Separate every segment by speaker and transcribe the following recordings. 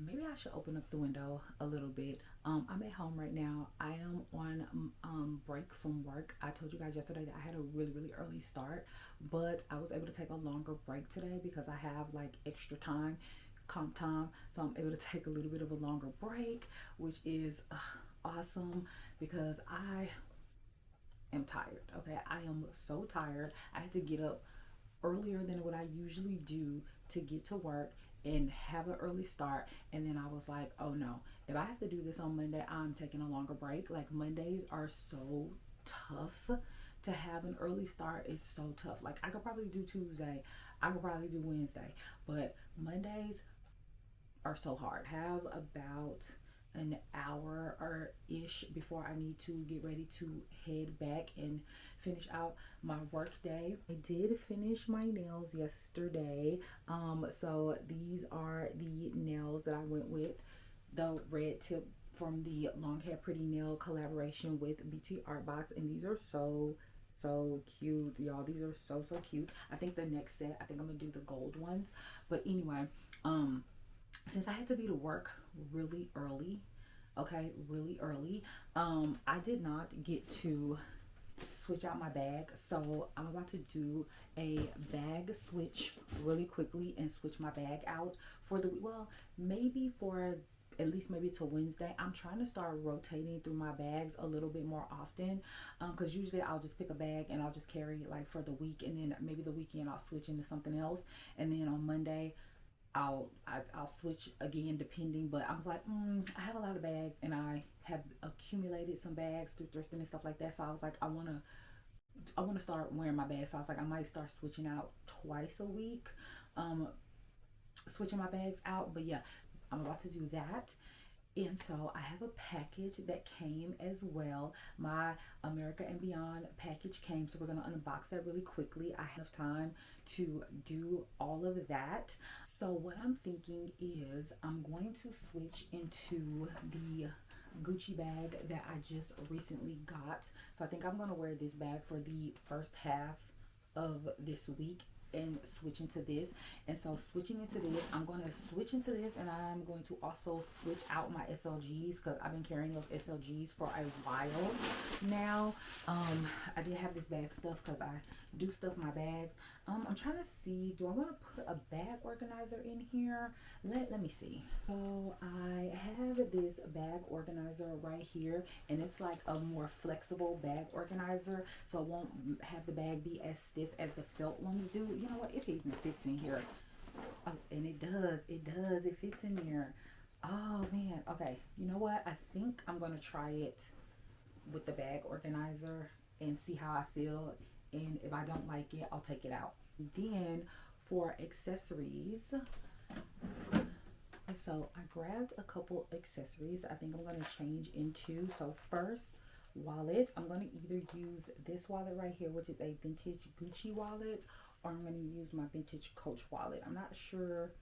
Speaker 1: maybe I should open up the window a little bit. I'm at home right now. I am on break from work. I told you guys yesterday that I had a really early start, but I was able to take a longer break today because I have like extra time, comp time, so I'm able to take a little bit of a longer break, which is awesome because I am tired. Okay, I am so tired. I had to get up earlier than what I usually do to get to work and have an early start. And then I was like, oh no, if I have to do this on Monday, I'm taking a longer break. Like Mondays are so tough to have an early start. It's so tough. Like I could probably do Tuesday, I could probably do Wednesday, but Mondays are so hard. Have about an hour or ish before I need to get ready to head back and finish out my work day. I did finish my nails yesterday. So these are the nails that I went with, the red tip from the Long Hair Pretty Nail collaboration with BT Art Box, and these are so cute, y'all. These are so cute. I think the next set, I think I'm gonna do the gold ones. But anyway, since I had to be to work really early, really early, I did not get to switch out my bag, so I'm about to do a bag switch really quickly and switch my bag out for the, well, maybe for at least maybe till Wednesday. I'm trying to start rotating through my bags a little bit more often, because usually I'll just pick a bag and I'll just carry it like for the week, and then maybe the weekend I'll switch into something else, and then on Monday I'll switch again depending. But I was like, I have a lot of bags and I have accumulated some bags through thrifting and stuff like that. So I was like, I wanna start wearing my bags. So I was like, I might start switching out twice a week, switching my bags out. But yeah, I'm about to do that. And so I have a package that came as well. My America and Beyond package came, so we're going to unbox that really quickly. I have time to do all of that. So what I'm thinking is I'm going to switch into the Gucci bag that I just recently got. So I think I'm going to wear this bag for the first half of this week and switch into this. And so switching into this, I'm going to switch into this, and I'm going to also switch out my SLGs because I've been carrying those SLGs for a while now. I did have this bag stuffed because I do stuff my bags. I'm trying to see, do I want to put a bag organizer in here? Let me see. So I have this bag organizer right here, and it's like a more flexible bag organizer, so it won't have the bag be as stiff as the felt ones do. You know what, if it even fits in here. Oh, and it fits in there. Oh man, okay, you know what, I think I'm gonna try it with the bag organizer and see how I feel, and if I don't like it, I'll take it out. Then for accessories, so I grabbed a couple accessories I think I'm going to change into. So first, wallet. I'm going to either use this wallet right here, which is a vintage Gucci wallet, or I'm going to use my vintage Coach wallet. I'm not sure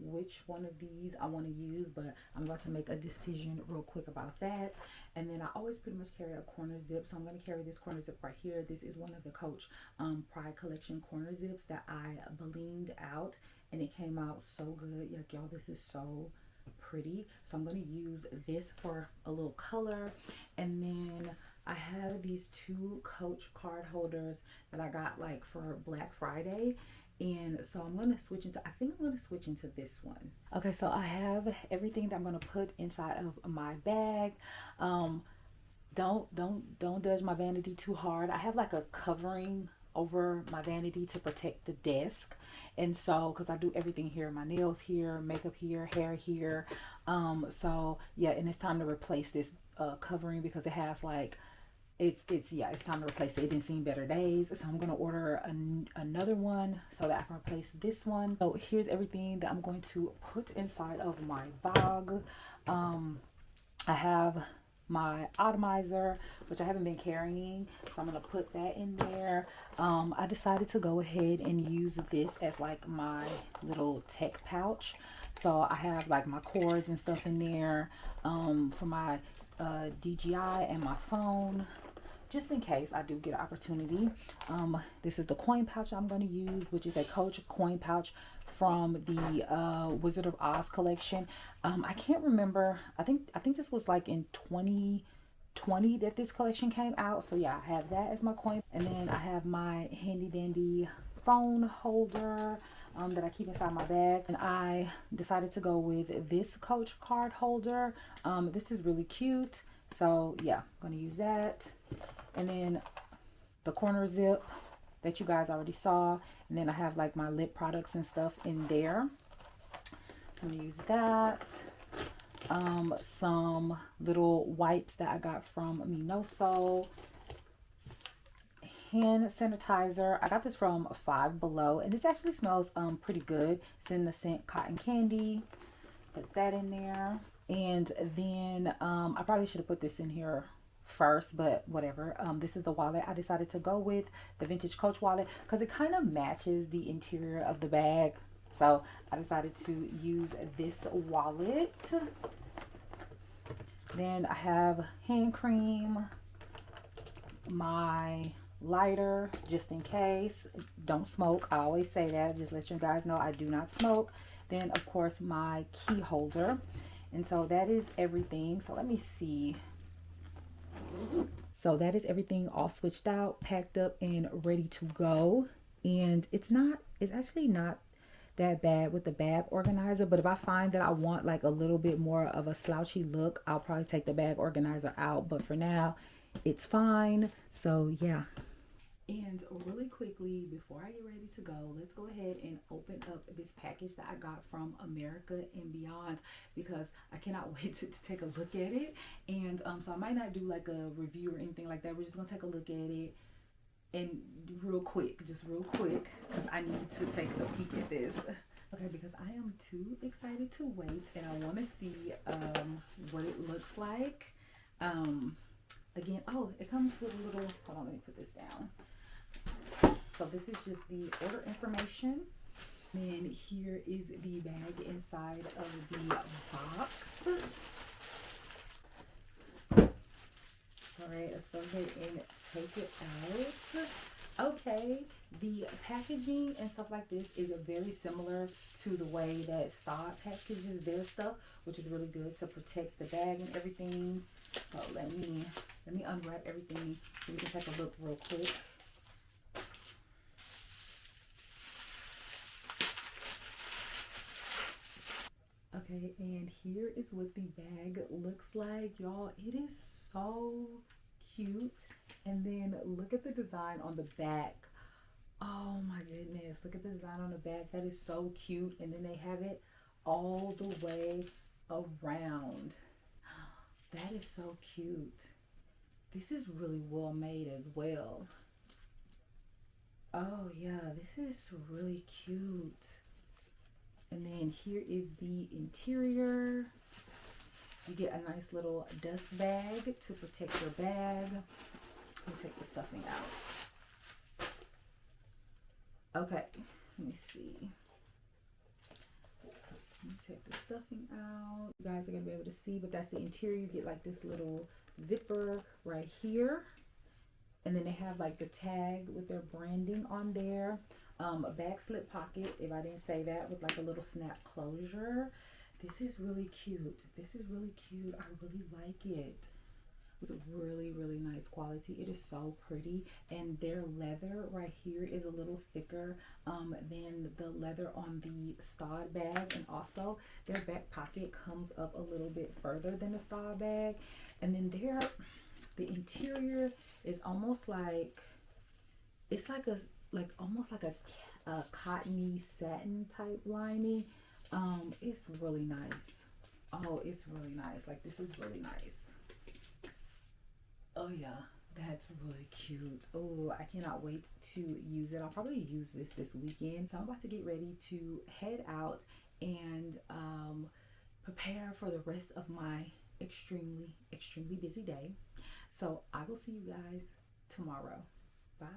Speaker 1: which one of these I want to use, but I'm about to make a decision real quick about that. And then I always pretty much carry a corner zip, so I'm going to carry this corner zip right here. This is one of the Coach Pride Collection corner zips that I blinged out, and it came out so good. Like, y'all, this is so pretty. So I'm going to use this for a little color. And then I have these two Coach card holders that I got like for Black Friday. And so I'm going to switch into, I think I'm going to switch into this one. Okay, so I have everything that I'm going to put inside of my bag. Don't judge my vanity too hard. I have like a covering over my vanity to protect the desk. And so, because I do everything here, my nails here, makeup here, hair here. So yeah, and it's time to replace this covering because it has like, it's time to replace it. It didn't seem better days, so I'm gonna order another one so that I can replace this one. So here's everything that I'm going to put inside of my bag. I have my atomizer, which I haven't been carrying, so I'm gonna put that in there. I decided to go ahead and use this as like my little tech pouch, so I have like my cords and stuff in there for my DJI and my phone. just in case I do get an opportunity. This is the coin pouch I'm going to use, which is a Coach coin pouch from the Wizard of Oz collection. I can't remember. I think this was like in 2020 that this collection came out. So yeah, I have that as my coin. And then I have my handy dandy phone holder that I keep inside my bag. And I decided to go with this Coach card holder. This is really cute. So yeah, I'm going to use that. And then the corner zip that you guys already saw. And then I have like my lip products and stuff in there. So I'm going to use that. Some little wipes that I got from Minoso. Hand sanitizer. I got this from Five Below, and this actually smells pretty good. It's in the scent Cotton Candy. Put that in there. And then I probably should have put this in here first, but whatever. This is the wallet I decided to go with, the vintage Coach wallet, because it kind of matches the interior of the bag. So I decided to use this wallet. Then I have hand cream, my lighter, just in case. Don't smoke. I always say that. Just let you guys know I do not smoke. Then of course my key holder. And so that is everything. So let me see. So that is everything all switched out, packed up, and ready to go. And it's actually not that bad with the bag organizer, but if I find that I want like a little bit more of a slouchy look, I'll probably take the bag organizer out. But for now, it's fine. So yeah. And really quickly, before I get ready to go, let's go ahead and open up this package that I got from America and Beyond, because I cannot wait to take a look at it. And so I might not do like a review or anything like that. We're just gonna take a look at it and just real quick, because I need to take a peek at this. Okay, because I am too excited to wait, and I want to see what it looks like. Again, oh, it comes with a little, hold on, let me put this down. So this is just the order information. Then here is the bag inside of the box. All right, let's go ahead and take it out. Okay, the packaging and stuff like this is very similar to the way that Staud packages their stuff, which is really good to protect the bag and everything. So let me unwrap everything so we can take a look real quick. Okay, and here is what the bag looks like, y'all. It is so cute. And then look at the design on the back. Oh my goodness, look at the design on the back. That is so cute. And then they have it all the way around. That is so cute. This is really well made as well. Oh yeah, this is really cute. And then here is the interior. You get a nice little dust bag to protect your bag. Let me take the stuffing out. Okay, let me see. Let me take the stuffing out. You guys are gonna be able to see, but that's the interior. You get like this little zipper right here. And then they have like the tag with their branding on there. A back slip pocket, if I didn't say that, with like a little snap closure. This is really cute. This is really cute. I really like it. It's really, really nice quality. It is so pretty. And their leather right here is a little thicker than the leather on the Staud bag. And also their back pocket comes up a little bit further than the Staud bag. And then the interior is almost like, it's like almost like a cottony satin type lining. It's really nice. Oh, it's really nice. Like, this is really nice. Oh yeah, that's really cute. Oh, I cannot wait to use it. I'll probably use this weekend. So I'm about to get ready to head out and prepare for the rest of my extremely busy day. So I will see you guys tomorrow. Bye.